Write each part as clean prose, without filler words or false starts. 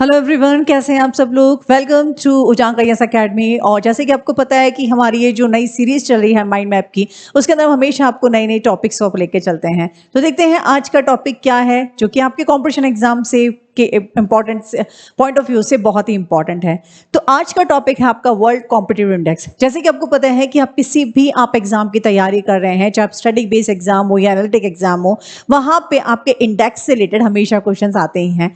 Hello everyone, कैसे हैं आप सब लोग। Welcome to Ujang IAS academy. और जैसे कि आपको पता है कि हमारी ये जो नई सीरीज चल रही है माइंड मैप की, उसके अंदर हम हमेशा आपको नई नई टॉपिक्स को लेके चलते हैं। तो देखते हैं आज का टॉपिक क्या है, जो कि आपके कॉम्पिटिशन एग्जाम से के इम्पोर्टेंट पॉइंट ऑफ व्यू से बहुत ही इंपॉर्टेंट है। तो आज का टॉपिक है आपका वर्ल्ड कॉम्पिटिटिव इंडेक्स। जैसे कि आपको पता है कि आप किसी भी आप एग्जाम की तैयारी कर रहे हैं, चाहे आप स्टडी बेस्ड एग्जाम हो या एनालिटिक एग्जाम हो, वहां पे आपके इंडेक्स से रिलेटेड हमेशा क्वेश्चंस आते ही हैं।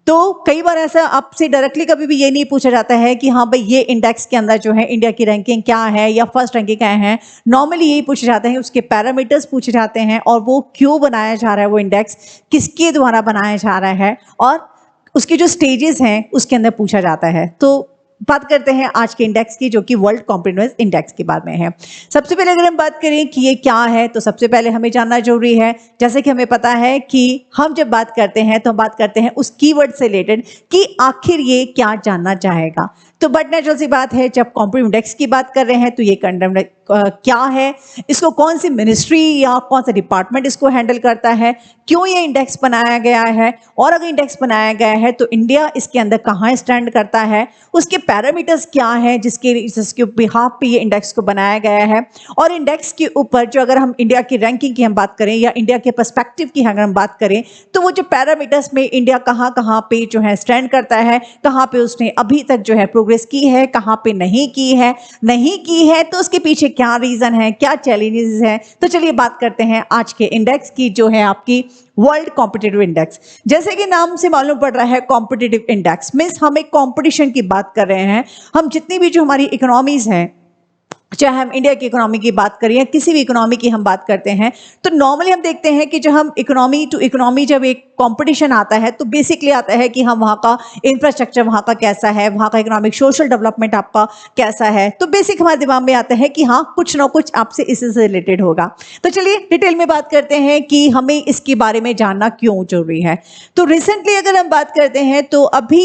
तो कई बार ऐसा आपसे डायरेक्टली कभी भी ये नहीं पूछा जाता है कि हाँ भाई ये इंडेक्स के अंदर जो है इंडिया की रैंकिंग क्या है या फर्स्ट रैंकिंग क्या है। नॉर्मली यही पूछा जाता है, उसके पैरामीटर्स पूछे जाते हैं और वो क्यों बनाया जा रहा है, वो इंडेक्स किसके द्वारा बनाया जा रहा है और उसके जो स्टेजेस हैं उसके अंदर पूछा जाता है। तो बात करते हैं आज के इंडेक्स की, जो कि वर्ल्ड कॉम्पिटिटिव इंडेक्स के बारे में है। सबसे पहले अगर हम बात करें कि ये क्या है, तो सबसे पहले हमें जानना जरूरी है, जैसे कि हमें पता है कि हम जब बात करते हैं तो हम बात करते हैं उस कीवर्ड से रिलेटेड कि आखिर ये क्या जानना चाहेगा। तो बट नेचुरल सी बात है, जब कॉम्पिटिटिव इंडेक्स की बात कर रहे हैं तो ये कंडम क्या है, इसको कौन सी मिनिस्ट्री या कौन सा डिपार्टमेंट इसको हैंडल करता है, क्यों ये इंडेक्स बनाया गया है, और अगर इंडेक्स बनाया गया है तो इंडिया इसके अंदर कहाँ स्टैंड करता है, उसके पैरामीटर्स क्या है जिसके बिहाफ पे ये इंडेक्स को बनाया गया है। और इंडेक्स के ऊपर जो अगर हम इंडिया की रैंकिंग की हम बात करें या इंडिया के पर्सपेक्टिव की अगर हम बात करें, तो वो जो पैरामीटर्स में इंडिया कहाँ कहाँ पे जो है स्टैंड करता है, कहाँ पे उसने अभी तक जो है प्रोग्रेस की है, कहाँ पे नहीं की है तो उसके पीछे क्या रीजन है, क्या चैलेंजेस हैं। तो चलिए बात करते हैं आज के इंडेक्स की, जो है आपकी वर्ल्ड कॉम्पिटिटिव इंडेक्स। जैसे कि नाम से मालूम पड़ रहा है, कॉम्पिटिटिव इंडेक्स मींस हम एक कॉम्पिटिशन की बात कर रहे हैं। हम जितनी भी जो हमारी इकोनॉमीज हैं, चाहे हम इंडिया की इकोनॉमी की बात करें या किसी भी इकोनॉमी की हम बात करते हैं, तो नॉर्मली हम देखते हैं कि जब हम इकोनॉमी टू इकोनॉमी जब एक कंपटीशन आता है तो बेसिकली आता है कि हम वहाँ का इंफ्रास्ट्रक्चर वहाँ का कैसा है, वहाँ का इकोनॉमिक सोशल डेवलपमेंट आपका कैसा है। तो बेसिक हमारे दिमाग में आता है कि हाँ कुछ ना कुछ आपसे इससे रिलेटेड होगा। तो चलिए डिटेल में बात करते हैं कि हमें इसके बारे में जानना क्यों जरूरी है। तो रिसेंटली अगर हम बात करते हैं तो अभी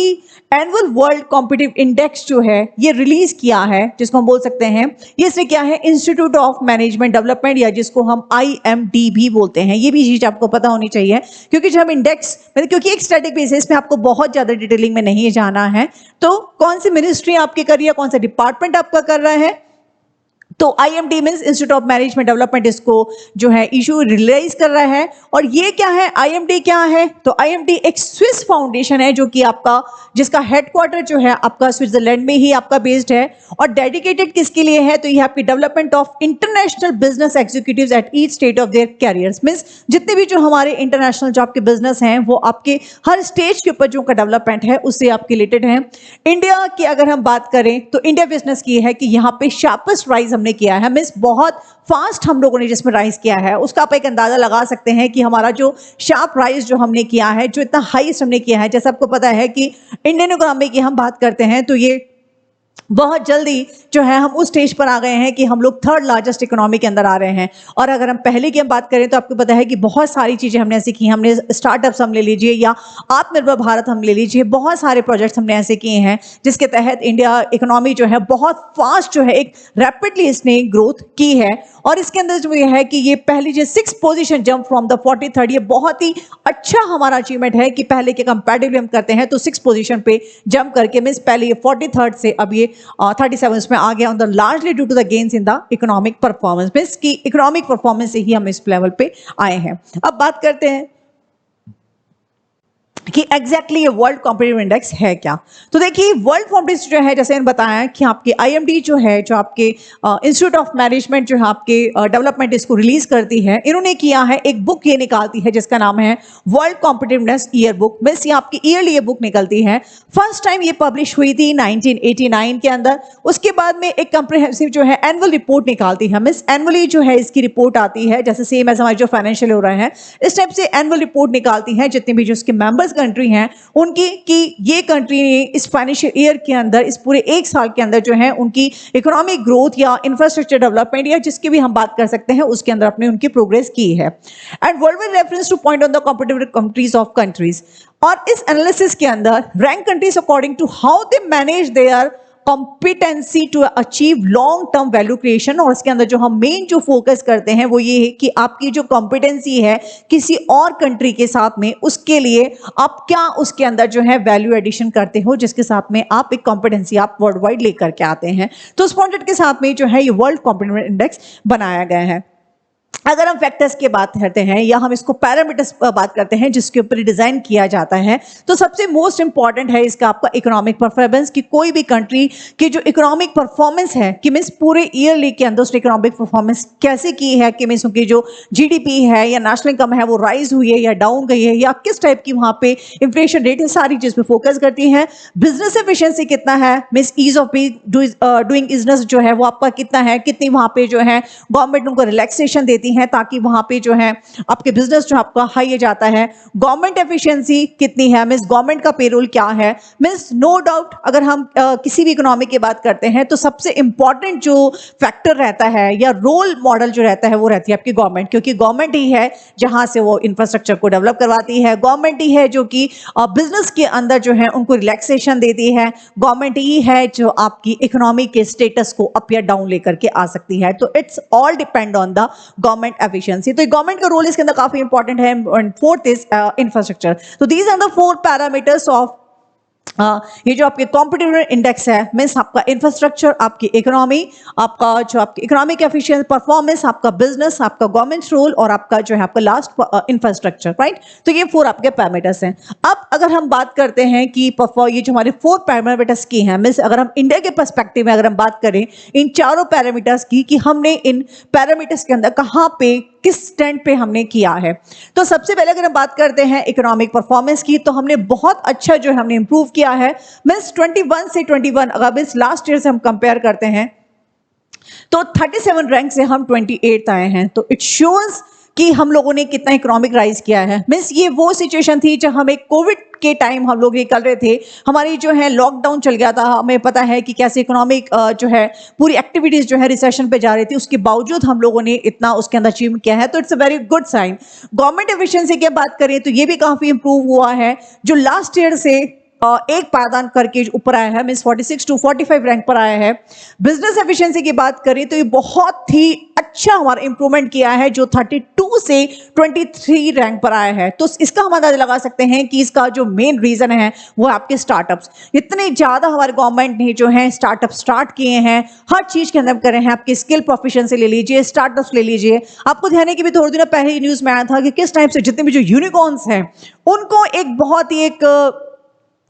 एनुअल वर्ल्ड कॉम्पिटिटिव इंडेक्स जो है ये रिलीज किया है, जिसको हम बोल सकते हैं ये इसने क्या है, इंस्टीट्यूट ऑफ मैनेजमेंट डेवलपमेंट, या जिसको हम IMD भी बोलते हैं। ये भी चीज आपको पता होनी चाहिए, क्योंकि जब हम इंडेक्स क्योंकि एक स्टैटिक बेसिस में आपको बहुत ज्यादा डिटेलिंग में नहीं जाना है। तो कौन सी मिनिस्ट्री आपकी कर रही है, कौन सा डिपार्टमेंट आपका कर रहा है, तो IMD means institute of management development इसको जो है इशू रिलीज कर रहा है। और ये क्या है, IMD क्या है, तो IMD एक स्विस फाउंडेशन है जो कि आपका जिसका हेडक्वार्टर जो है आपका स्विट्जरलैंड में ही आपका बेस्ड है। और डेडिकेटेड किसके लिए है, तो ये आपकी development of international business executives at each stage of their carriers means जितने भी जो हमारे इंटरनेशनल जॉब के बिजनेस हैं वो आपके हर स्टेज के ऊपर जो का डेवलपमेंट है उससे आपके रिलेटेड है। इंडिया की अगर हम बात करें तो इंडिया बिजनेस की है कि यहाँ पे शार्पेस्ट राइज हमने किया है, मींस बहुत फास्ट हम लोगों ने जिसमें राइज किया है उसका आप एक अंदाजा लगा सकते हैं कि हमारा जो शार्प राइज जो हमने किया है, जो इतना हाईएस्ट हमने किया है। जैसे आपको पता है कि इंडियन इकोनॉमी की हम बात करते हैं तो ये बहुत जल्दी जो है हम उस स्टेज पर आ गए हैं कि हम लोग थर्ड लार्जेस्ट इकोनॉमी के अंदर आ रहे हैं। और अगर हम पहले की हम बात करें तो आपको पता है कि बहुत सारी चीजें हमने ऐसी की, हमने स्टार्टअप्स हम ले लीजिए या आत्मनिर्भर भारत हम ले लीजिए, बहुत सारे प्रोजेक्ट्स हमने ऐसे किए हैं जिसके तहत इंडिया इकोनॉमी जो है बहुत फास्ट जो है एक रैपिडली इसने ग्रोथ की है। और इसके अंदर जो ये है कि ये पहली जो 6 position jump from the 43rd, ये बहुत ही अच्छा हमारा अचीवमेंट है कि पहले के कंपैरेटिवली हम करते हैं तो 6 पोजीशन पे जंप करके मींस पहले ये 43rd से अब ये 37 में आ गया, on the largely due to the gains in the economic performance means की इकोनॉमिक परफॉर्मेंस से ही हम इस लेवल पे आए हैं। अब बात करते हैं कि एग्जैक्टली ये वर्ल्ड कॉम्पिटिटिव इंडेक्स है क्या। तो देखिए वर्ल्ड कॉम्पिटिटिव जो है, जैसे मैंने बताया कि आपके IMD जो है, जो आपके इंस्टीट्यूट ऑफ मैनेजमेंट जो है आपके डेवलपमेंट इसको रिलीज करती है, इन्होंने किया है एक बुक ये निकालती है जिसका नाम है world competitiveness year book. Means ये आपकी ईयरली ये बुक निकलती है। फर्स्ट टाइम ये पब्लिश हुई थी 1989 के अंदर। उसके बाद में एक कंप्रिहेंसिव जो है एनुअल रिपोर्ट निकालती है, मींस एनुअली जो है इसकी रिपोर्ट आती है, जैसे सेम एज हमारे जो फाइनेंशियल हो रहे हैं इस टाइप से एनुअल रिपोर्ट निकालती है जितने भी जो उसके मेंबर्स कंट्री हैं उनकी, कि ये कंट्री ने इस फाइनेंशियल ईयर के अंदर इस पूरे एक साल के अंदर जो है उनकी इकोनॉमिक ग्रोथ या इंफ्रास्ट्रक्चर डेवलपमेंट या जिसकी भी हम बात कर सकते हैं उसके अंदर अपने उनकी प्रोग्रेस की है। एंड वर्ल्ड में reference to point on the competitive countries of countries. और इस एनालिसिस के अंदर rank countries according to how they manage their competency to achieve long term value creation, और इसके अंदर जो हम मेन जो फोकस करते हैं वो ये है कि आपकी जो कॉम्पिटेंसी है किसी और कंट्री के साथ में, उसके लिए आप क्या उसके अंदर जो है वैल्यू एडिशन करते हो, जिसके साथ में आप एक कॉम्पिटेंसी आप वर्ल्ड वाइड लेकर के आते हैं। तो उस पॉइंट के साथ में जो है ये वर्ल्ड कॉम्पिटेंस इंडेक्स बनाया गया है। अगर हम फैक्टर्स की बात करते हैं या हम इसको पैरामीटर्स बात करते हैं जिसके ऊपर डिजाइन किया जाता है, तो सबसे मोस्ट इंपॉर्टेंट है इसका आपका इकोनॉमिक परफॉर्मेंस, कि कोई भी कंट्री की जो इकोनॉमिक परफॉर्मेंस है कि मीन्स पूरे ईयरली के अंदर उसने इकोनॉमिक परफॉर्मेंस कैसे की है, कि मीन्स उनकी जो जीडीपी है या नेशनल इनकम है वो राइज हुई है या डाउन गई है, या किस टाइप की वहां पे इंफ्लेशन रेट है, सारी चीज पे फोकस करती है। बिजनेस एफिशिएंसी कितना है, means ease of doing business जो है वो आपका कितना है, कितनी वहां पे जो है गवर्नमेंट उनको रिलैक्सेशन देती है ताकि वहां पे जो है आपके बिजनेस जो आपका हाई जाता है। गवर्नमेंट एफिशिएंसी कितनी है, मींस गवर्नमेंट का पेरोल क्या है। मींस नो डाउट अगर हम किसी भी इकोनॉमी की बात करते हैं तो सबसे इंपॉर्टेंट जो फैक्टर रहता है या रोल मॉडल जो रहता है वो रहती है आपकी गवर्नमेंट, क्योंकि गवर्नमेंट ही है जहां से वो इंफ्रास्ट्रक्चर को डेवलप करवाती है, गवर्नमेंट ही है जो कि बिजनेस के अंदर जो है उनको रिलैक्सेशन देती है, गवर्नमेंट ही है जो आपकी इकोनॉमी के स्टेटस को अप या डाउन लेकर के आ सकती है। तो it's all depend on the government efficiency. तो गवर्नमेंट का रोल इसके अंदर काफी इंपॉर्टेंट है। And fourth is infrastructure. तो these are the 4 parameters of ये जो आपके कॉम्पिटिटिव इंडेक्स है, मींस आपका इंफ्रास्ट्रक्चर, आपकी इकोनॉमी, आपका जो आपकी इकोनॉमिक एफिशिएंसी परफॉर्मेंस, आपका बिजनेस, आपका गवर्नमेंट रोल और आपका जो है आपका लास्ट इंफ्रास्ट्रक्चर, राइट। तो ये 4 आपके पैरामीटर्स हैं। अब अगर हम बात करते हैं कि ये जो हमारे 4 पैरामीटर्स की हैं, मींस अगर हम इंडिया के पर्सपेक्टिव में अगर हम बात करें इन चारों पैरामीटर्स की कि हमने इन पैरामीटर्स के अंदर कहां पे किस स्टैंड पे हमने किया है। तो सबसे पहले अगर हम बात करते हैं इकोनॉमिक परफॉर्मेंस की, तो हमने बहुत अच्छा जो है हमने इंप्रूव किया है। मींस 21 से 21 अगर इस लास्ट ईयर से हम कंपेयर करते हैं तो 37 रैंक से हम 28 आए हैं। तो इट शोज कि हम लोगों ने कितना इकोनॉमिक राइज किया है। मींस ये वो सिचुएशन थी जब हमें कोविड के टाइम हम लोग ये कर रहे थे, हमारी जो है लॉकडाउन चल गया था, हमें पता है कि कैसे इकोनॉमिक जो है पूरी एक्टिविटीज जो है रिसेशन पे जा रही थी, उसके बावजूद हम लोगों ने इतना उसके अंदर अचीव किया है। तो it's a very good sign. Government efficiency की बात करें तो ये भी काफी इंप्रूव हुआ है, जो लास्ट ईयर से एक पायदान करके ऊपर आया है, मींस 46 टू 45 रैंक पर आया है। बिजनेस एफिशिएंसी की बात करें तो ये बहुत ही अच्छा हमारा इंप्रूवमेंट किया है, जो 32 से 23 रैंक पर आया है। तो इसका हम अंदाजा लगा सकते हैं कि इसका जो मेन रीजन है वो आपके स्टार्टअप्स। इतने ज्यादा हमारे गवर्नमेंट ने जो है स्टार्टअप स्टार्ट किए हैं, हर चीज के अंदर करे हैं। आपकी स्किल प्रोफिशिएंसी ले लीजिए, स्टार्टअप्स ले लीजिए। आपको ध्यान है कि भी थोड़े दिनों पहले ही न्यूज में आया था कि किस टाइप से जितने भी जो यूनिकॉर्न्स हैं उनको एक बहुत ही एक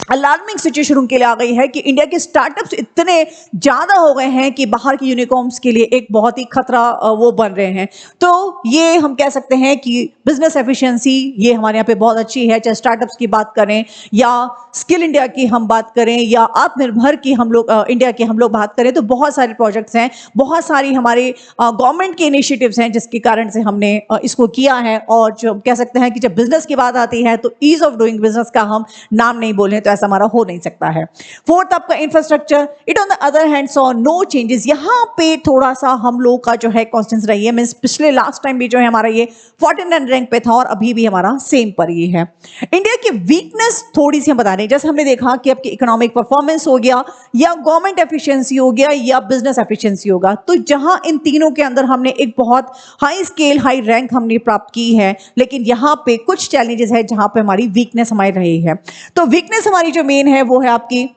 अलार्मिंग सिचुएशन उनके लिए आ गई है कि इंडिया के स्टार्टअप्स इतने ज्यादा हो गए हैं कि बाहर की यूनिकॉर्न्स के लिए एक बहुत ही खतरा वो बन रहे हैं। तो ये हम कह सकते हैं कि बिजनेस एफिशिएंसी ये हमारे यहाँ पे बहुत अच्छी है, चाहे स्टार्टअप्स की बात करें या स्किल इंडिया की हम बात करें या आत्मनिर्भर की हम लोग इंडिया की हम लोग बात करें, तो बहुत सारे प्रोजेक्ट्स हैं, बहुत सारी हमारे गवर्नमेंट के इनिशिएटिव्स हैं जिसके कारण से हमने इसको किया है। और जो कह सकते हैं कि जब बिजनेस की बात आती है तो ईज ऑफ डूइंग बिजनेस का हम नाम नहीं बोले तो ऐसा हमारा हो नहीं सकता है। फोर्थ आपका infrastructure, it on the other hand saw no changes. यहां पे थोड़ा सा हम लोग का जो है कांस्टेंस रही है, मींस पिछले लास्ट टाइम भी जो है हमारा ये 49 रैंक पे था और अभी भी हमारा सेम पर ही है। इंडिया की वीकनेस थोड़ी सी हम बता रहे हैं, जैसे हमने देखा कि आपकी इकोनॉमिक परफॉर्मेंस हो गया या गवर्नमेंट एफिशिएंसी हो गया या बिजनेस एफिशिएंसी होगा, तो जहां इन तीनों के अंदर हमने एक बहुत हाई स्केल हाई रैंक हमने प्राप्त की है, लेकिन यहां पे कुछ चैलेंजेस है जहां पे हमारी वीकनेस हमारी रही है। तो वीकनेस हमारी जो मेन है वो है आपकी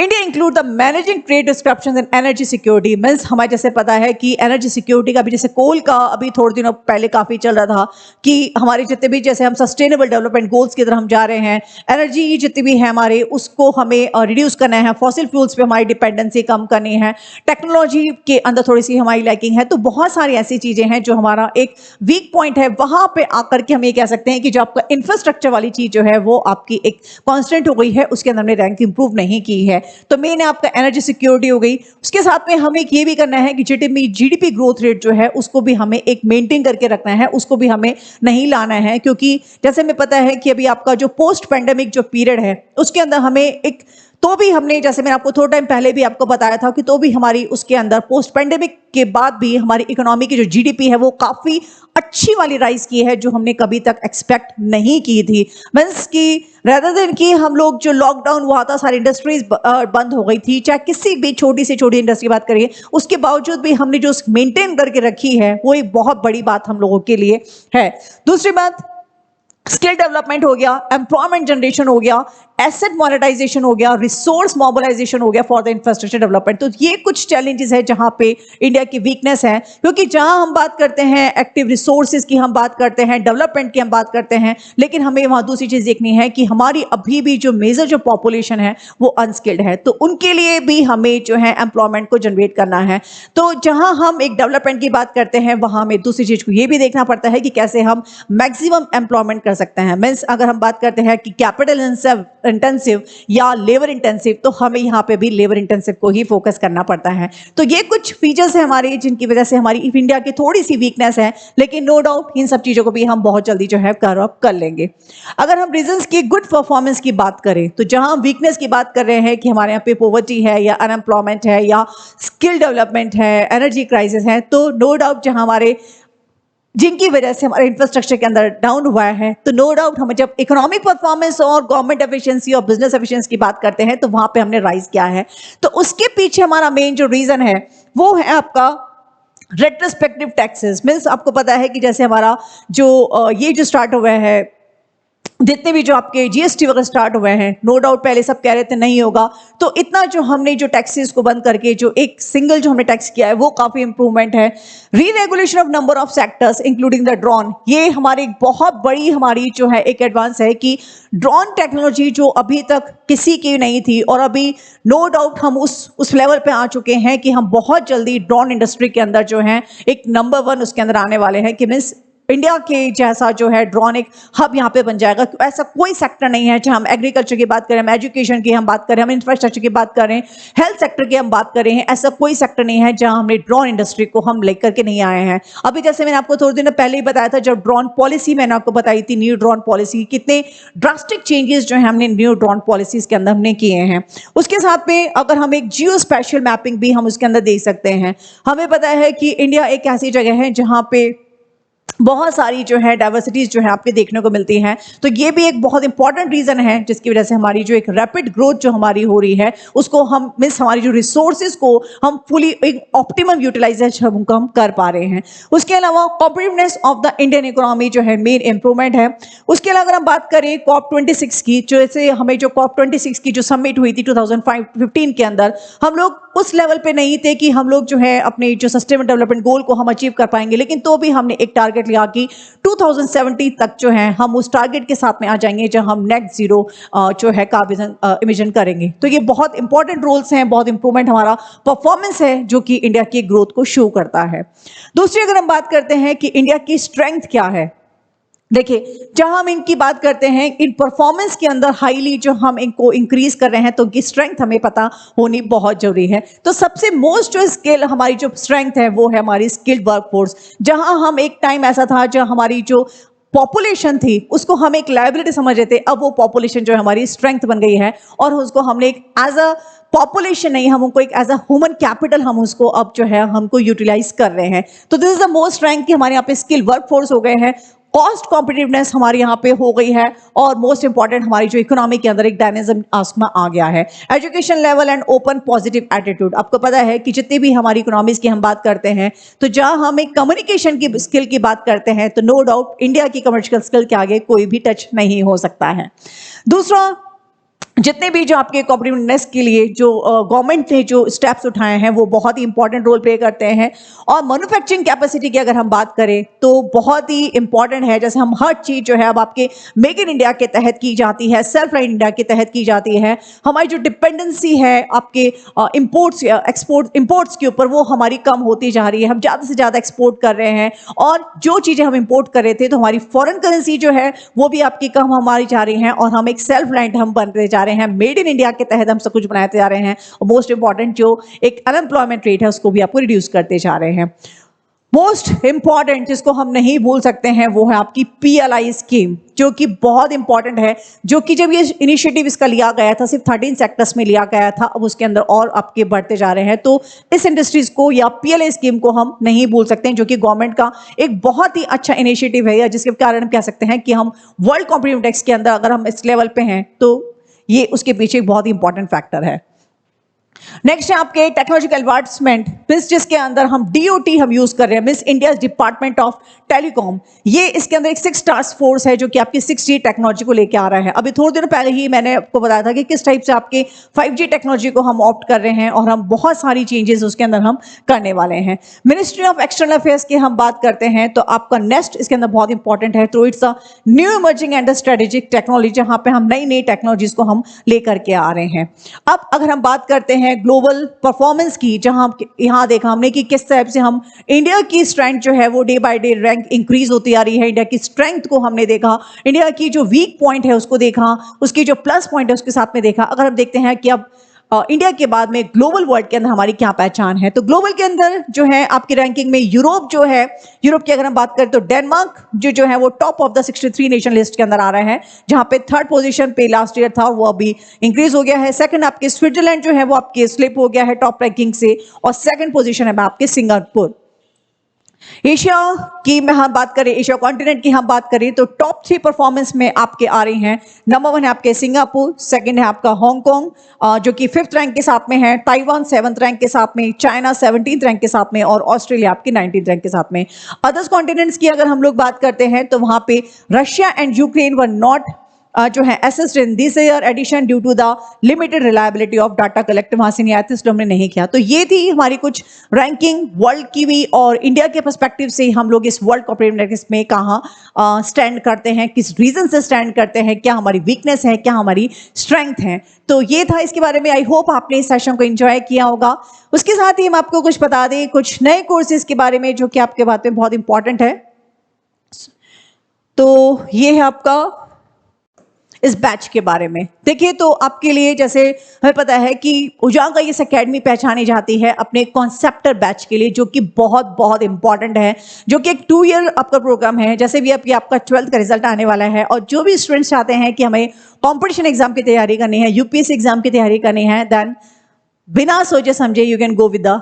India include the managing trade डिस्क्रप्शन and energy security. Means हमें जैसे पता है कि एनर्जी सिक्योरिटी का भी, जैसे कोल का अभी थोड़े दिनों पहले काफी चल रहा था कि हमारे जितने भी जैसे हम सस्टेनेबल डेवलपमेंट गोल्स की तरफ हम जा रहे हैं, एनर्जी जितनी भी है हमारे उसको हमें रिड्यूस करना है, फॉसिल फ्यूल्स पे हमारी डिपेंडेंसी कम करनी है, टेक्नोलॉजी के अंदर थोड़ी सी हमारी लैकिंग है। तो बहुत सारी ऐसी चीजें हैं जो हमारा एक वीक पॉइंट है। वहां पे आकर के हम ये कह सकते हैं कि जो आपका इंफ्रास्ट्रक्चर वाली चीज जो है वो आपकी एक कॉन्स्टेंट हो गई है, उसके अंदर हमने रैंक इंप्रूव नहीं की है। तो मेन है आपका एनर्जी सिक्योरिटी हो गई। उसके साथ में हमें ये भी करना है कि जीडीपी ग्रोथ रेट जो है उसको भी हमें एक मेंटेन करके रखना है, उसको भी हमें नहीं लाना है, क्योंकि जैसे हमें पता है कि अभी आपका जो पोस्ट पेंडेमिक जो पीरियड है उसके अंदर हमें एक तो भी हमने, जैसे मैंने आपको थोड़ा टाइम पहले भी आपको बताया था कि तो भी हमारी उसके अंदर पोस्ट पेंडेमिक के बाद भी हमारी इकोनॉमी की जो जीडीपी है वो काफी अच्छी वाली राइज की है, जो हमने कभी तक एक्सपेक्ट नहीं की थी। मीन्स कि रेदर देन कि हम लोग, जो लॉकडाउन हुआ था, सारी इंडस्ट्रीज बंद हो गई थी, चाहे किसी भी छोटी से छोटी इंडस्ट्री की बात करिए, उसके बावजूद भी हमने जो मेंटेन करके रखी है वो एक बहुत बड़ी बात हम लोगों के लिए है। दूसरी बात, स्किल डेवलपमेंट हो गया, एम्प्लॉयमेंट जनरेशन हो गया, एसेट मोनेटाइजेशन हो गया, रिसोर्स मोबिलाइजेशन हो गया फॉर द इंफ्रास्ट्रक्चर डेवलपमेंट। तो ये कुछ चैलेंजेस है जहां पे इंडिया की वीकनेस है, क्योंकि जहां हम बात करते हैं एक्टिव रिसोर्सेज की, हम बात करते हैं डेवलपमेंट की, हम बात करते हैं, लेकिन हमें वहां दूसरी चीज देखनी है कि हमारी अभी भी जो मेजर जो पॉपुलेशन है वो अनस्किल्ड है, तो उनके लिए भी हमें जो है एम्प्लॉयमेंट को जनरेट करना है। तो जहां हम एक डेवलपमेंट की बात करते हैं, वहां हमें दूसरी चीज को ये भी देखना पड़ता है कि कैसे हम मैक्सिमम एम्प्लॉयमेंट कर सकते हैं। मीन्स अगर हम बात करते हैं कि कैपिटल इंटेंसिव या लेबर इंटेंसिव, तो हमें यहाँ पे भी लेबर इंटेंसिव को ही फोकस करना पड़ता है। तो ये कुछ फीचर्स है हमारे, जिनकी वजह से हमारी इंडिया की थोड़ी सी वीकनेस है, लेकिन नो डाउट इन सब चीजों को भी हम बहुत जल्दी जो है कवर अप कर लेंगे। अगर हम रीजंस की गुड परफॉर्मेंस की बात करें, तो जहां हम वीकनेस की बात कर रहे हैं कि हमारे यहाँ पे पॉवर्टी है या अनएम्प्लॉयमेंट है या स्किल डेवलपमेंट है, एनर्जी क्राइसिस है, तो नो डाउट जहां हमारे, जिनकी वजह से हमारे इंफ्रास्ट्रक्चर के अंदर डाउन हुआ है, तो नो डाउट हम जब इकोनॉमिक परफॉर्मेंस और गवर्नमेंट एफिशिएंसी और बिजनेस एफिशिएंसी की बात करते हैं, तो वहां पे हमने राइज किया है। तो उसके पीछे हमारा मेन जो रीजन है वो है आपका रेट्रोस्पेक्टिव टैक्सेस। मीन्स आपको पता है कि जैसे हमारा जो ये जो स्टार्ट हुआ है, जितने भी जो आपके जीएसटी वगैरह स्टार्ट हुए हैं, नो डाउट पहले सब कह रहे थे नहीं होगा, तो इतना जो हमने जो टैक्सेस को बंद करके जो एक सिंगल जो हमने टैक्स किया है वो काफी इंप्रूवमेंट है। री regulation of number of sectors including the drone, ये हमारी बहुत बड़ी हमारी जो है एक एडवांस है कि ड्रोन टेक्नोलॉजी जो अभी तक किसी की नहीं थी, और अभी नो डाउट हम उस लेवल पे आ चुके हैं कि हम बहुत जल्दी ड्रोन इंडस्ट्री के अंदर जो है एक नंबर 1 उसके अंदर आने वाले हैं, कि मीन्स इंडिया के जैसा जो है ड्रोन एक हब यहाँ पे बन जाएगा। ऐसा कोई सेक्टर नहीं है, चाहे हम एग्रीकल्चर की बात करें, हम एजुकेशन की हम बात करें, हम इंफ्रास्ट्रक्चर की बात करें, हेल्थ सेक्टर की हम बात करें, ऐसा कोई सेक्टर नहीं है जहां हमने ड्रोन इंडस्ट्री को हम लेकर के नहीं आए हैं। अभी जैसे मैंने आपको थोड़े दिन पहले ही बताया था, जब ड्रोन पॉलिसी मैंने आपको बताई थी, न्यू ड्रोन पॉलिसी, कितने ड्रास्टिक चेंजेस जो है हमने न्यू ड्रोन पॉलिसीज के अंदर हमने किए हैं। उसके साथ में अगर हम एक जियो स्पेशल मैपिंग भी हम उसके अंदर देख सकते हैं। हमें पता है कि इंडिया एक ऐसी जगह है जहां पे बहुत सारी जो है डाइवर्सिटीज जो है आपके देखने को मिलती हैं, तो ये भी एक बहुत इंपॉर्टेंट रीजन है जिसकी वजह से हमारी जो एक रैपिड ग्रोथ जो हमारी हो रही है, उसको हम मीन्स हमारी जो रिसोर्सेज को हम फुली एक ऑप्टिमम यूटिलाइजेशन हम कर पा रहे हैं। उसके अलावा competitiveness of the Indian economy जो है मेन इंप्रूवमेंट है। उसके अलावा अगर हम बात करें COP26 की, जैसे हमें जो COP26 की जो समिट हुई थी 2015 के अंदर, हम लोग उस लेवल पे नहीं थे कि हम लोग जो है अपने जो सस्टेनेबल डेवलपमेंट गोल को हम अचीव कर पाएंगे, लेकिन तो भी हमने एक टारगेट लिया कि 2070 तक जो है हम उस टारगेट के साथ में आ जाएंगे जहां हम नेट जीरो जो है कार्बन इमिशन करेंगे। तो ये बहुत इंपॉर्टेंट रोल्स हैं, बहुत इंप्रूवमेंट हमारा परफॉर्मेंस है जो कि इंडिया की ग्रोथ को शो करता है। दूसरी अगर हम बात करते हैं कि इंडिया की स्ट्रेंथ क्या है, देखिए जहां हम इनकी बात करते हैं, इन परफॉर्मेंस के अंदर हाईली जो हम इनको इंक्रीज कर रहे हैं, तो की स्ट्रेंथ हमें पता होनी बहुत जरूरी है। तो सबसे मोस्ट जो स्किल हमारी जो स्ट्रेंथ है वो है हमारी स्किल्ड वर्कफोर्स। जहां हम एक टाइम ऐसा था जहां हमारी जो पॉपुलेशन थी उसको हम एक लायबिलिटी समझ रहे थे, अब वो पॉपुलेशन जो है हमारी स्ट्रेंथ बन गई है, और उसको हमने एक एज अ पॉपुलेशन नहीं, हम उनको एक एज अ ह्यूमन कैपिटल हम उसको अब जो है हमको यूटिलाइज कर रहे हैं। तो this is the most strength कि हमारे यहाँ पे स्किल वर्कफोर्स हो गए हैं, कॉस्ट कॉम्पिटिटिवनेस हमारे यहाँ पे हो गई है, और मोस्ट इंपॉर्टेंट हमारी जो इकोनॉमी के अंदर एक डायनेमिज्म आस्मा आ गया है। Education level and open positive attitude, आपको पता है कि जितनी भी हमारी इकोनॉमीज की हम बात करते हैं, तो जहां हम एक कम्युनिकेशन की स्किल की बात करते हैं, तो नो डाउट इंडिया की कमर्शियल स्किल के आगे कोई भी टच नहीं हो सकता है। दूसरा, जितने भी जो आपके कॉम्पिटिटिवनेस के लिए जो गवर्नमेंट ने जो स्टेप्स उठाए हैं वो बहुत ही इंपॉर्टेंट रोल प्ले करते हैं। और मैन्युफैक्चरिंग कैपेसिटी की अगर हम बात करें तो बहुत ही इंपॉर्टेंट है, जैसे हम हर चीज जो है अब आपके मेक इन इंडिया के तहत की जाती है, सेल्फ लाइन इंडिया के तहत की जाती है। हमारी जो डिपेंडेंसी है आपके इम्पोर्ट्स या इम्पोर्ट्स के ऊपर, वो हमारी कम होती जा रही है, हम ज्यादा से ज्यादा एक्सपोर्ट कर रहे हैं, और जो चीजें हम इम्पोर्ट कर रहे थे तो हमारी फॉरेन करेंसी जो है वो भी आपकी कम हमारी जा रही है, और हम एक सेल्फ लाइन हम बनते जा रहे हैं, मेड इन इंडिया के तहत हम सब कुछ बनाते जा रहे हैं, और मोस्ट इंपॉर्टेंट जो एक अनएम्प्लॉयमेंट रेट है उसको भी आपको रिड्यूस करते जा रहे हैं। मोस्ट इंपॉर्टेंट जिसको हम नहीं भूल सकते हैं वो है आपकी PLI स्कीम, जो कि बहुत इंपॉर्टेंट है, जो कि जब ये इनिशिएटिव इसका लिया गया था सिर्फ 13 सेक्टर्स में लिया गया था, अब उसके अंदर और आपके बढ़ते जा रहे हैं। तो इस इंडस्ट्रीज को या PLI स्कीम को हम नहीं भूल सकते हैं, जो कि गवर्नमेंट का एक बहुत ही अच्छा इनिशिएटिव है, या जिसके कारण हम कह सकते हैं कि हम वर्ल्ड कॉम्पिटिटिव इंडेक्स के अंदर अगर हम इस लेवल पे हैं तो ये उसके पीछे एक बहुत ही इंपॉर्टेंट फैक्टर है। नेक्स्ट है आपके टेक्नोलॉजिकल एडवांसमेंट, मींस जिसके अंदर हम DOT हम यूज कर रहे हैं, means India department of telecom. ये इसके अंदर एक 6 टास्क फोर्स है जो कि आपकी 6G टेक्नोलॉजी को लेके आ रहा है। अभी थोड़े दिनों पहले ही मैंने आपको बताया था कि किस टाइप से आपके 5G टेक्नोलॉजी को हम ऑप्ट कर रहे हैं और हम बहुत सारी चेंजेस उसके अंदर हम करने वाले हैं। मिनिस्ट्री ऑफ एक्सटर्नल अफेयर्स की हम बात करते हैं तो आपका नेक्स्ट इसके अंदर बहुत इंपॉर्टेंट है, तो it's a new emerging and strategic technology, जहां पे हम नई नई टेक्नोलॉजीज को हम लेकर के आ रहे हैं। अब अगर हम बात करते हैं ग्लोबल परफॉर्मेंस की, जहां यहां देखा हमने कि किस टाइप से हम इंडिया की स्ट्रेंथ जो है वो day by day rank increase होती आ रही है। इंडिया की स्ट्रेंथ को हमने देखा, इंडिया की जो वीक पॉइंट है उसको देखा, उसकी जो प्लस पॉइंट है उसके साथ में देखा। अगर हम देखते हैं कि अब इंडिया के बाद में ग्लोबल वर्ल्ड के अंदर हमारी क्या पहचान है, तो ग्लोबल के अंदर जो है आपकी रैंकिंग में यूरोप जो है, यूरोप की अगर हम बात करें तो डेनमार्क जो है वो top of the 63 nation list के अंदर आ रहा है, जहां पे 3rd पोजीशन पे लास्ट ईयर था वो अभी इंक्रीज हो गया है। सेकंड आपके स्विट्जरलैंड जो है वो आपके स्लिप हो गया है टॉप रैंकिंग से, और सेकंड पोजीशन है आपके सिंगापुर। एशिया की में हम बात करें, एशिया कॉन्टिनेंट की हम बात करें तो टॉप 3 परफॉर्मेंस में आपके आ रही हैं। नंबर 1 है आपके सिंगापुर, सेकंड है आपका हांगकांग जो कि 5th रैंक के साथ में है, ताइवान 7th रैंक के साथ में, चाइना 17th रैंक के साथ में, और ऑस्ट्रेलिया आपकी 19th रैंक के साथ में। अदर्स कॉन्टिनेंट्स की अगर हम लोग बात करते हैं तो वहां पे Russia and Ukraine were not जो है assessed in this year edition due to the limited reliability of data collect, वहां से नहीं आया था इसलिए हमने नहीं किया। तो ये थी हमारी कुछ रैंकिंग वर्ल्ड की भी, और इंडिया के पर्सपेक्टिव से हम लोग इस वर्ल्ड कॉर्पोरेट इंडेक्स में कहाँ स्टैंड करते हैं, किस रीजन से स्टैंड करते हैं, क्या हमारी वीकनेस है, क्या हमारी स्ट्रेंथ है। तो ये था इसके बारे में। आई होप आपने इस सेशन को एंजॉय किया होगा। उसके साथ ही हम आपको कुछ बता दें कुछ नए कोर्सेज के बारे में जो कि आपके बात में बहुत इंपॉर्टेंट है। तो ये है आपका इस बैच के बारे में। देखिए, तो आपके लिए जैसे हमें पता है कि उजांग आईएएस एकेडमी पहचानी जाती है अपने कॉन्सेप्टर बैच के लिए, जो कि बहुत बहुत इंपॉर्टेंट है, जो कि एक 2 ईयर आपका प्रोग्राम है। जैसे भी आपका 12th का रिजल्ट आने वाला है, और जो भी स्टूडेंट्स चाहते हैं कि हमें कॉम्पिटिशन एग्जाम की तैयारी करनी है, यूपीएससी एग्जाम की तैयारी करनी है, देन बिना सोचे समझे you can go with the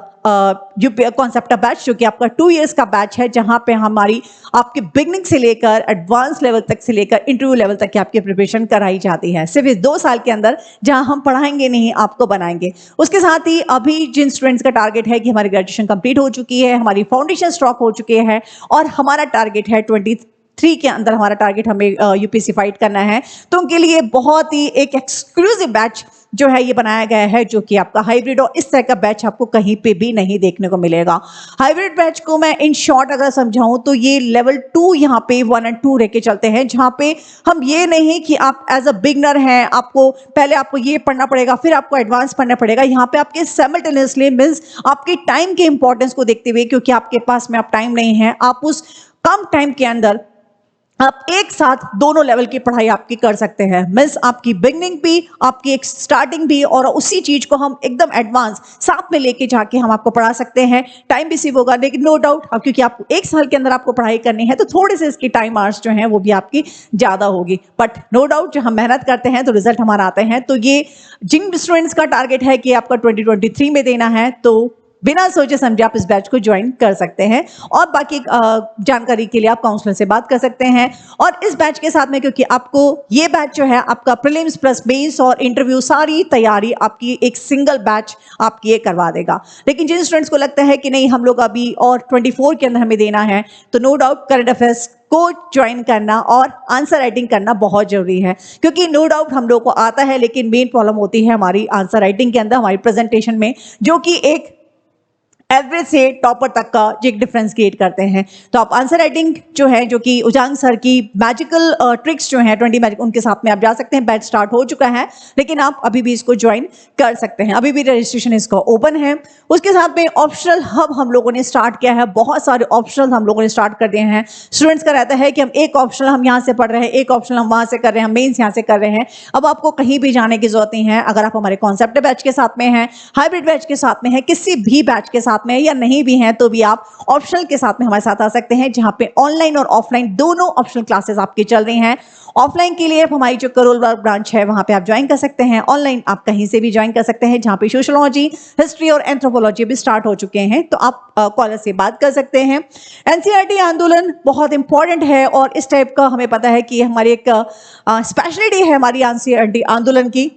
concept batch, जो कि आपका 2 इयर्स का बैच है, जहां पे हमारी आपके बिगनिंग से लेकर एडवांस लेवल तक से लेकर इंटरव्यू लेवल तक की आपकी प्रिपरेशन कराई जाती है, सिर्फ इस 2 साल के अंदर, जहां हम पढ़ाएंगे नहीं, आपको बनाएंगे। उसके साथ ही अभी जिन स्टूडेंट्स का टारगेट है कि हमारी ग्रेजुएशन कंप्लीट हो चुकी है, हमारी फाउंडेशन स्टॉक हो चुके हैं, और हमारा टारगेट है 23 के अंदर हमारा टारगेट हमें यूपीएससी फाइट करना है, तो उनके लिए बहुत ही एक एक्सक्लूसिव बैच जो है ये बनाया गया है, जो कि आपका हाइब्रिड, और इस तरह का बैच आपको कहीं पे भी नहीं देखने को मिलेगा। हाइब्रिड बैच को मैं इन शॉर्ट अगर समझाऊं तो ये लेवल 2 यहाँ पे 1 और 2 रह के चलते हैं, जहां पे हम ये नहीं कि आप एज अ बिगनर हैं, आपको पहले आपको ये पढ़ना पड़ेगा फिर आपको एडवांस पढ़ना पड़ेगा। यहाँ पे आपके साइमल्टेनियसली मींस आपके टाइम के इंपॉर्टेंस को देखते हुए, क्योंकि आपके पास में आप टाइम नहीं है, आप उस कम टाइम के अंदर आप एक साथ दोनों लेवल की पढ़ाई आपकी कर सकते हैं। मींस आपकी बिगनिंग भी, आपकी एक स्टार्टिंग भी, और उसी चीज को हम एकदम एडवांस साथ में लेके जाके हम आपको पढ़ा सकते हैं। टाइम भी सेव होगा, लेकिन नो डाउट क्योंकि आपको 1 साल के अंदर आपको पढ़ाई करनी है, तो थोड़े से इसकी टाइम आवर्स जो हैं वो भी आपकी ज्यादा होगी, बट नो डाउट जब हम मेहनत करते हैं तो रिजल्ट हमारा आते हैं। तो ये जिन स्टूडेंट्स का टारगेट है कि आपका 2023 में देना है, तो बिना सोचे समझे आप इस बैच को ज्वाइन कर सकते हैं, और बाकी जानकारी के लिए आप काउंसलर से बात कर सकते हैं। और इस बैच के साथ में, क्योंकि आपको ये बैच जो है आपका प्रीलिम्स प्लस मेंस और इंटरव्यू सारी तैयारी आपकी एक सिंगल बैच आपकी ये करवा देगा। लेकिन जिन स्टूडेंट्स को लगता है कि नहीं हम लोग अभी और 24 के अंदर हमें देना है, तो नो डाउट करंट अफेयर्स को ज्वाइन करना और आंसर राइटिंग करना बहुत जरूरी है, क्योंकि नो डाउट हम लोग को आता है, लेकिन मेन प्रॉब्लम होती है हमारी आंसर राइटिंग के अंदर, हमारी प्रेजेंटेशन में, जो कि एक एवरेज से टॉपर तक का एक डिफरेंस क्रिएट करते हैं। तो आप आंसर राइटिंग जो है, जो कि उजांग सर की मैजिकल ट्रिक्स जो हैं 20 मैजिक, उनके साथ में आप जा सकते हैं। बैच स्टार्ट हो चुका है, लेकिन आप अभी भी इसको ज्वाइन कर सकते हैं, अभी भी रजिस्ट्रेशन इसका ओपन है। उसके साथ में ऑप्शनल हब हम लोगों ने स्टार्ट किया है, बहुत सारे ऑप्शनल हम लोगों ने स्टार्ट कर दिए हैं। स्टूडेंट्स का रहता है कि हम एक ऑप्शनल हम यहाँ से पढ़ रहे हैं, एक ऑप्शनल हम वहाँ से कर रहे हैं, हम मेन्स यहाँ से कर रहे हैं। अब आपको कहीं भी जाने की जरूरत नहीं है, अगर आप हमारे कॉन्सेप्ट बैच के साथ में हैं, हाइब्रिड बैच के साथ में है, किसी भी बैच के साथ साथ में या नहीं भी हैं तो भी आप ऑप्शनल के साथ में हमारे साथ आ सकते हैं, जहां पे ऑनलाइन और ऑफलाइन दोनों ऑप्शनल क्लासेस आपकी चल रही हैं। ऑफलाइन के लिए हमारी जो करोल बाग ब्रांच है वहां पे आप ज्वाइन कर सकते हैं, ऑनलाइन आप कहीं से भी ज्वाइन कर सकते हैं, जहां पे सोशियोलॉजी, हिस्ट्री और एंथ्रोपोलॉजी भी स्टार्ट हो चुके हैं, तो आप कॉलर से बात कर सकते हैं। एनसीईआरटी आंदोलन बहुत इंपॉर्टेंट है और इस टाइप का हमें पता है कि हमारी एक स्पेशलिटी है हमारी एनसीईआरटी आंदोलन की।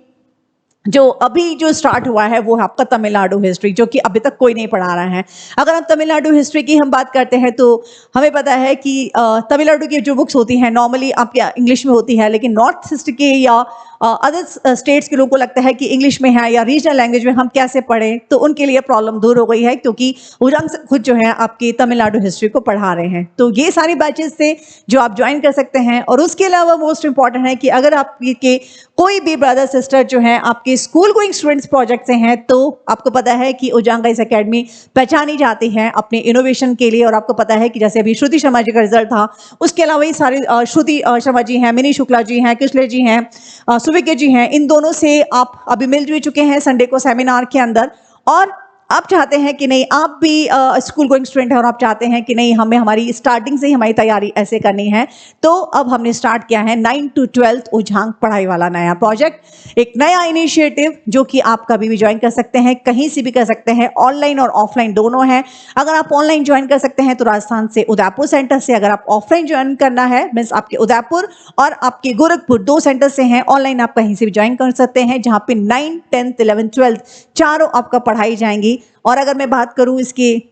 जो अभी जो स्टार्ट हुआ है वो है आपका तमिलनाडु हिस्ट्री, जो कि अभी तक कोई नहीं पढ़ा रहा है। अगर हम तमिलनाडु हिस्ट्री की हम बात करते हैं तो हमें पता है कि तमिलनाडु की जो बुक्स होती हैं नॉर्मली आपके इंग्लिश में होती है, लेकिन नॉर्थ ईस्ट के या अदर स्टेट्स के लोगों को लगता है कि इंग्लिश में है या रीजनल लैंग्वेज में हम कैसे पढ़ें, तो उनके लिए प्रॉब्लम दूर हो गई है, क्योंकि उजांग खुद जो है आपकी तमिलनाडु हिस्ट्री को पढ़ा रहे हैं। तो ये सारी बैचेस थे जो आप ज्वाइन कर सकते हैं। और उसके अलावा मोस्ट इंपॉर्टेंट है कि अगर आपके कोई भी ब्रदर सिस्टर जो है आपके स्कूल गोइंग स्टूडेंट्स प्रोजेक्ट से हैं, तो आपको पता है कि उजांग गाइस एकेडमी पहचानी जाती है अपने इनोवेशन के लिए। और आपको पता है कि जैसे अभी श्रुति शर्मा जी का रिजल्ट था, उसके अलावा ये सारे श्रुति शर्मा जी हैं, मिनी शुक्ला जी हैं, कृष्ले जी हैं, सुविके जी हैं, इन दोनों से आप अभी मिल जुल चुके हैं संडे को सेमिनार के अंदर। और आप चाहते हैं कि नहीं, आप भी स्कूल गोइंग स्टूडेंट हैं और आप चाहते हैं कि नहीं हमें हमारी स्टार्टिंग से ही हमारी तैयारी ऐसे करनी है, तो अब हमने स्टार्ट किया है 9 to 12 उजांग पढ़ाई वाला नया प्रोजेक्ट, एक नया इनिशिएटिव जो कि आप कभी भी ज्वाइन कर सकते हैं, कहीं से भी कर सकते हैं, ऑनलाइन और ऑफलाइन दोनों है। अगर आप ऑनलाइन ज्वाइन कर सकते हैं तो राजस्थान से उदयपुर सेंटर से, अगर आप ऑफलाइन ज्वाइन करना है मीन्स आपके उदयपुर और आपके गोरखपुर 2 सेंटर से हैं, ऑनलाइन आप कहीं से भी ज्वाइन कर सकते हैं, जहां पे 9, 10, 11, 12 चारों आपका पढ़ाई जाएंगी। और अगर मैं बात करूं इसकी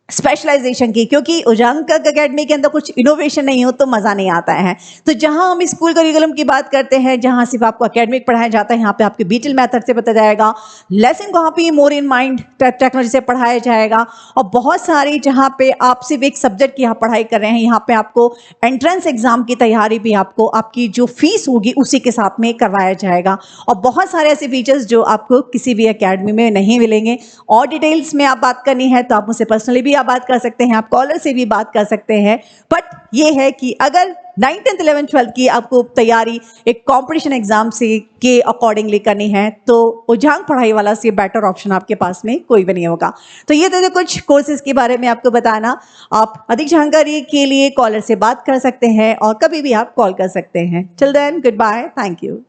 स्पेशलाइजेशन की, क्योंकि उजांग एकेडमी के अंदर कुछ इनोवेशन नहीं हो तो मज़ा नहीं आता है। तो जहां हम स्कूल करिकुलम की बात करते हैं, जहां सिर्फ आपको एकेडमिक पढ़ाया जाता है, यहाँ पे आपके बीटल मेथड से बताया जाएगा, लेसन को यहाँ पे मोर इन माइंड टेक्नोलॉजी से पढ़ाया जाएगा। और बहुत सारी जहाँ पे आप सिर्फ एक सब्जेक्ट की यहाँ पढ़ाई कर रहे हैं, यहाँ पे आपको एंट्रेंस एग्जाम की तैयारी भी आपको आपकी जो फीस होगी उसी के साथ में करवाया जाएगा। और बहुत सारे ऐसे फीचर्स जो आपको किसी भी एकेडमी में नहीं मिलेंगे। और डिटेल्स में आप बात करनी है तो आप मुझसे पर्सनली भी आप बात कर सकते हैं, आप कॉलर से भी बात कर सकते हैं। बट ये है कि अगर 9th, 10th, 11th, 12th की आपको तैयारी एक कंपटीशन एग्जाम से के अकॉर्डिंगली करनी है, तो उजांग पढ़ाई वाला से बेटर ऑप्शन आपके पास में कोई भी नहीं होगा। तो ये तो कुछ कोर्सेज के बारे में आपको बताना। आप अधिक जानकारी के लिए कॉलर से बात कर सकते हैं और कभी भी आप कॉल कर सकते हैं। Till then goodbye, thank you.